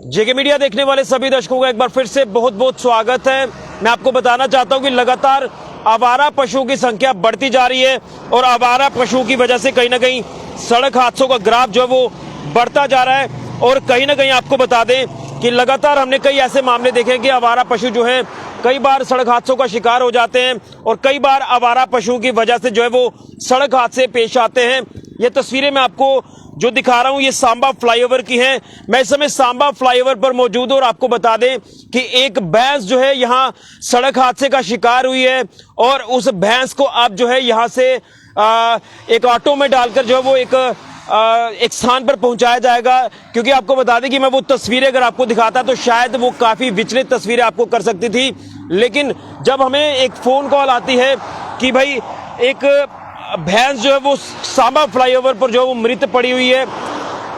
जेके media देखने वाले सभी दर्शकों का एक बार फिर से बहुत बहुत स्वागत है। मैं आपको बताना चाहता हूं कि लगातार आवारा पशुओं की संख्या बढ़ती जा रही है और आवारा पशुओं की वजह से कहीं ना कहीं सड़क हादसों का ग्राफ जो है वो बढ़ता जा रहा है। और कहीं ना कहीं आपको बता दें कि लगातार हमने कई ऐसे मामले देखे कि आवारा पशु जो है कई बार सड़क हादसों का शिकार हो जाते हैं और कई बार आवारा पशुओं की वजह से जो है वो सड़क हादसे पेश आते हैं। ये तस्वीरें मैं आपको जो दिखा रहा हूं ये सांबा फ्लाईओवर की हैं। मैं इस समय सांबा फ्लाईओवर पर मौजूद हूं और आपको बता दें कि एक भैंस जो है यहां सड़क हादसे का शिकार हुई है और उस भैंस को अब जो है यहां से एक ऑटो में डालकर जो है वो एक स्थान पर पहुंचाया जाएगा। क्योंकि आपको बता दें कि मैं वो तस्वीरें अगर आपको दिखाता तो शायद वो काफी विचलित तस्वीरें आपको कर सकती थी, लेकिन जब हमें एक फोन कॉल आती है कि भाई एक भैंस जो है वो सांबा फ्लाईओवर पर जो है वो मृत पड़ी हुई है,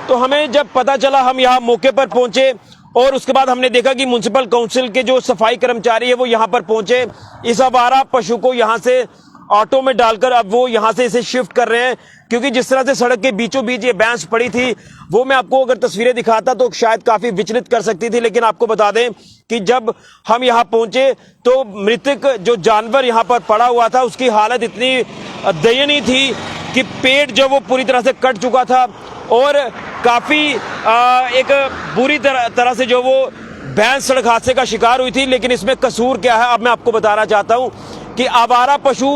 तो हमें जब पता चला हम यहाँ मौके पर पहुंचे और उसके बाद हमने देखा कि म्युनिसिपल काउंसिल के जो सफाई कर्मचारी है वो यहाँ पर पहुंचे। इस आवारा पशु को यहाँ से ऑटो में डालकर अब वो यहाँ से इसे शिफ्ट कर रहे हैं, क्योंकि जिस तरह से सड़क के बीचों बीच ये भैंस पड़ी थी वो मैं आपको अगर तस्वीरें दिखाता तो शायद काफी विचलित कर सकती थी। लेकिन आपको बता दें कि जब हम यहाँ पहुंचे तो मृतक जो जानवर यहाँ पर पड़ा हुआ था उसकी हालत इतनी दयनीय थी कि पेट जो वो पूरी तरह से कट चुका था और काफी एक बुरी तरह से जो वो भैंस सड़क हादसे का शिकार हुई थी। लेकिन इसमें कसूर क्या है अब मैं आपको बताना चाहता हूं कि आवारा पशु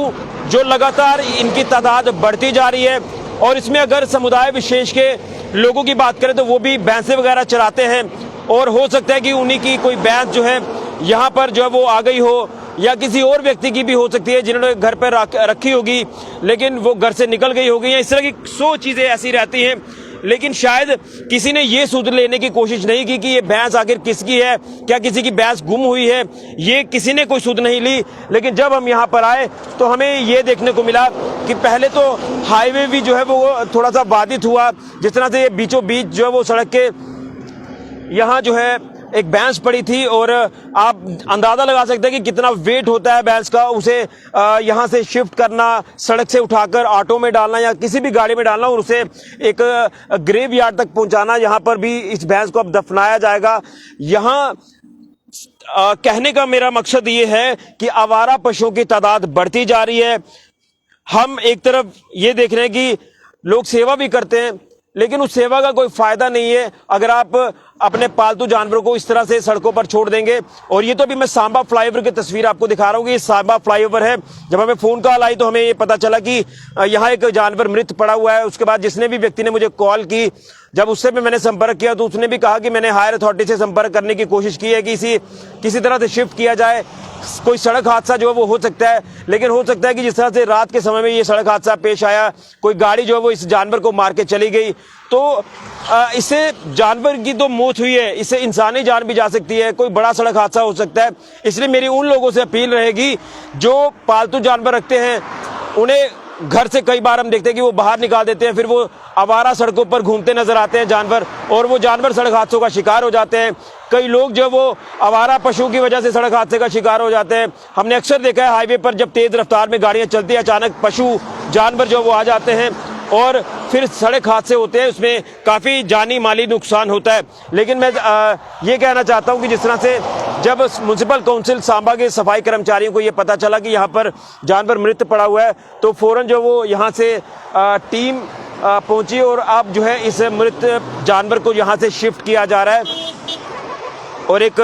जो लगातार इनकी तादाद बढ़ती जा रही है और इसमें अगर समुदाय विशेष के लोगों की बात करें तो वो भी भैंसे वगैरह चराते हैं और हो सकता है कि उन्हीं की कोई भैंस जो है यहाँ पर जो है वो आ गई हो या किसी और व्यक्ति की भी हो सकती है जिन्होंने घर पर रखी होगी लेकिन वो घर से निकल गई होगी या इस तरह की 100 चीजें ऐसी रहती हैं। लेकिन शायद किसी ने ये सुध लेने की कोशिश नहीं की कि ये भैंस आखिर किसकी है, क्या किसी की भैंस गुम हुई है, ये किसी ने कोई सुध नहीं ली। लेकिन जब हम यहाँ पर आए तो हमें ये देखने को मिला कि पहले तो हाईवे भी जो है वो थोड़ा सा बाधित हुआ, जिस तरह से ये बीचों बीच जो है वो सड़क के यहाँ जो है एक भैंस पड़ी थी और आप अंदाजा लगा सकते हैं कि कितना वेट होता है भैंस का, उसे यहाँ से शिफ्ट करना, सड़क से उठाकर ऑटो में डालना या किसी भी गाड़ी में डालना और उसे एक ग्रेव यार्ड तक पहुंचाना। यहाँ पर भी इस भैंस को अब दफनाया जाएगा। यहाँ कहने का मेरा मकसद ये है कि आवारा पशुओं की तादाद बढ़ती जा रही है। हम एक तरफ ये देख रहे हैं कि लोग सेवा भी करते हैं लेकिन उस सेवा का कोई फायदा नहीं है अगर आप अपने पालतू जानवरों को इस तरह से सड़कों पर छोड़ देंगे। और ये तो अभी मैं सांबा फ्लाईओवर की तस्वीर आपको दिखा रहा हूँ कि ये सांबा फ्लाईओवर है। जब हमें फोन कॉल आई तो हमें ये पता चला कि यहाँ एक जानवर मृत पड़ा हुआ है। उसके बाद जिसने भी व्यक्ति ने मुझे कॉल की, जब उससे भी मैंने संपर्क किया तो उसने भी कहा कि मैंने हायर अथॉरिटी से संपर्क करने की कोशिश की है कि किसी तरह से शिफ्ट किया जाए। कोई सड़क हादसा जो है वो हो सकता है, लेकिन हो सकता है कि जिस तरह से रात के समय में ये सड़क हादसा पेश आया, कोई गाड़ी जो है वो इस जानवर को मार के चली गई, तो इससे जानवर की तो मौत हुई है, इससे इंसानी जान भी जा सकती है, कोई बड़ा सड़क हादसा हो सकता है। इसलिए मेरी उन लोगों से अपील रहेगी जो पालतू जानवर रखते हैं, उन्हें घर से कई बार हम देखते हैं कि वो बाहर निकाल देते हैं, फिर वो आवारा सड़कों पर घूमते नजर आते हैं जानवर और वो जानवर सड़क हादसों का शिकार हो जाते हैं। कई लोग जो वो आवारा पशुओं की वजह से सड़क हादसे का शिकार हो जाते हैं। हमने अक्सर देखा है हाईवे पर जब तेज रफ्तार में गाड़ियां चलती है अचानक पशु जानवर जो वो आ जाते हैं और फिर सड़क हादसे होते हैं, उसमें काफी जानी माली नुकसान होता है। लेकिन मैं ये कहना चाहता हूं कि जिस तरह से जब म्युनिसिपल काउंसिल सांबा के सफाई कर्मचारियों को ये पता चला कि यहाँ पर जानवर मृत पड़ा हुआ है तो फौरन जो वो यहाँ से टीम पहुंची और अब जो है इस मृत जानवर को यहाँ से शिफ्ट किया जा रहा है और एक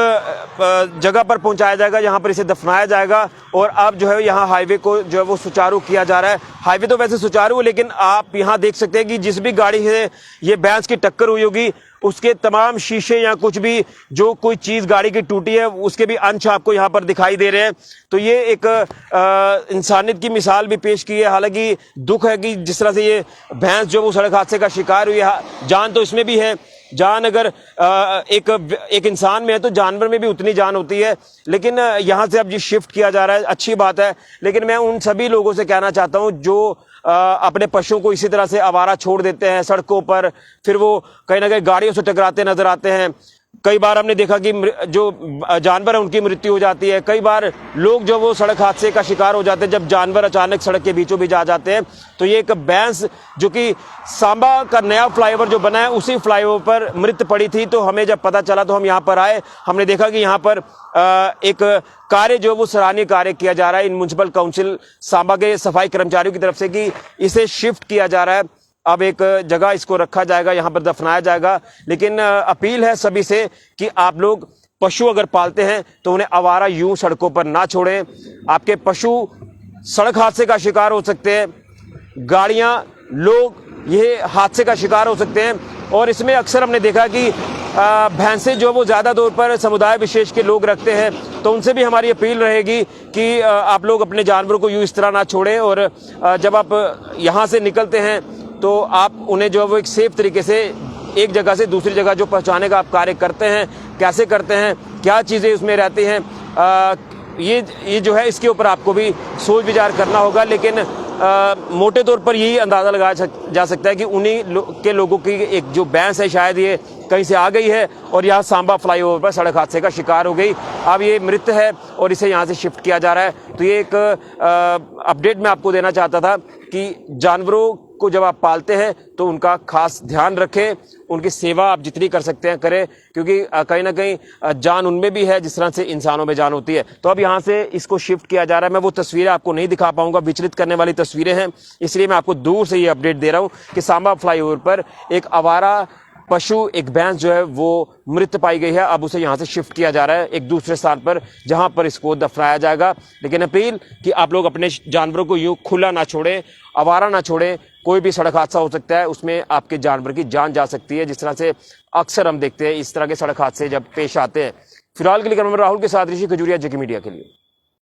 जगह पर पहुंचाया जाएगा, यहाँ पर इसे दफनाया जाएगा। और अब जो है यहाँ हाईवे को जो है वो सुचारू किया जा रहा है। हाईवे तो वैसे सुचारू है लेकिन आप यहाँ देख सकते हैं कि जिस भी गाड़ी से ये भैंस की टक्कर हुई होगी उसके तमाम शीशे या कुछ भी जो कोई चीज गाड़ी की टूटी है उसके भी अंश आपको यहाँ पर दिखाई दे रहे हैं। तो ये एक इंसानियत की मिसाल भी पेश की है। हालांकि दुख है कि जिस तरह से ये भैंस जो वो सड़क हादसे का शिकार हुई है, जान तो इसमें भी है, जान अगर एक इंसान में है तो जानवर में भी उतनी जान होती है। लेकिन यहाँ से अब ये शिफ्ट किया जा रहा है, अच्छी बात है। लेकिन मैं उन सभी लोगों से कहना चाहता हूँ जो अपने पशुओं को इसी तरह से आवारा छोड़ देते हैं सड़कों पर, फिर वो कहीं ना कहीं गाड़ियों से टकराते नजर आते हैं, कई बार हमने देखा कि जो जानवर है उनकी मृत्यु हो जाती है। कई बार लोग जो वो सड़क हादसे का शिकार हो जाते हैं जब जानवर अचानक सड़क के बीचों बीच आ जाते हैं। तो ये एक भैंस जो कि सांबा का नया फ्लाईओवर जो बना है उसी फ्लाईओवर पर मृत पड़ी थी। तो हमें जब पता चला तो हम यहाँ पर आए, हमने देखा कि यहाँ पर एक कार्य जो वो सराहनीय कार्य किया जा रहा है इन म्युनिसिपल काउंसिल सांबा के सफाई कर्मचारियों की तरफ से कि इसे शिफ्ट किया जा रहा है। अब एक जगह इसको रखा जाएगा, यहाँ पर दफनाया जाएगा। लेकिन अपील है सभी से कि आप लोग पशु अगर पालते हैं तो उन्हें आवारा यूं सड़कों पर ना छोड़ें। आपके पशु सड़क हादसे का शिकार हो सकते हैं, गाड़ियां, लोग ये हादसे का शिकार हो सकते हैं। और इसमें अक्सर हमने देखा कि भैंसें जो वो ज़्यादा तौर पर समुदाय विशेष के लोग रखते हैं। तो उनसे भी हमारी अपील रहेगी कि आप लोग अपने जानवरों को यूं इस तरह ना छोड़ें। और जब आप यहाँ से निकलते हैं तो आप उन्हें जो है वो एक सेफ तरीके से एक जगह से दूसरी जगह जो पहुंचाने का आप कार्य करते हैं, कैसे करते हैं, क्या चीज़ें उसमें रहती हैं, ये जो है इसके ऊपर आपको भी सोच विचार करना होगा। लेकिन मोटे तौर पर यही अंदाज़ा लगाया जा सकता है कि उन्हीं के लोगों की एक जो भैंस है शायद ये कहीं से आ गई है और यहाँ सांबा फ्लाईओवर पर सड़क हादसे का शिकार हो गई। अब ये मृत है और इसे यहाँ से शिफ्ट किया जा रहा है। तो ये एक अपडेट मैं आपको देना चाहता था कि जानवरों को जब आप पालते हैं तो उनका खास ध्यान रखें, उनकी सेवा आप जितनी कर सकते हैं करें, क्योंकि कहीं ना कहीं जान उनमें भी है जिस तरह से इंसानों में जान होती है। तो अब यहाँ से इसको शिफ्ट किया जा रहा है। मैं वो तस्वीरें आपको नहीं दिखा पाऊंगा, विचलित करने वाली तस्वीरें हैं, इसलिए मैं आपको दूर से ये अपडेट दे रहा हूँ कि सांबा फ्लाईओवर पर एक आवारा पशु, एक भैंस जो है वो मृत पाई गई है। अब उसे यहाँ से शिफ्ट किया जा रहा है एक दूसरे स्थान पर जहाँ पर इसको दफनाया जाएगा। लेकिन अपील कि आप लोग अपने जानवरों को यूं खुला ना छोड़ें, आवारा ना छोड़ें। कोई भी सड़क हादसा हो सकता है, उसमें आपके जानवर की जान जा सकती है, जिस तरह से अक्सर हम देखते हैं इस तरह के सड़क हादसे जब पेश आते हैं। फिलहाल के लिए राहुल के साथ ऋषि खजूरिया, जेके मीडिया के लिए।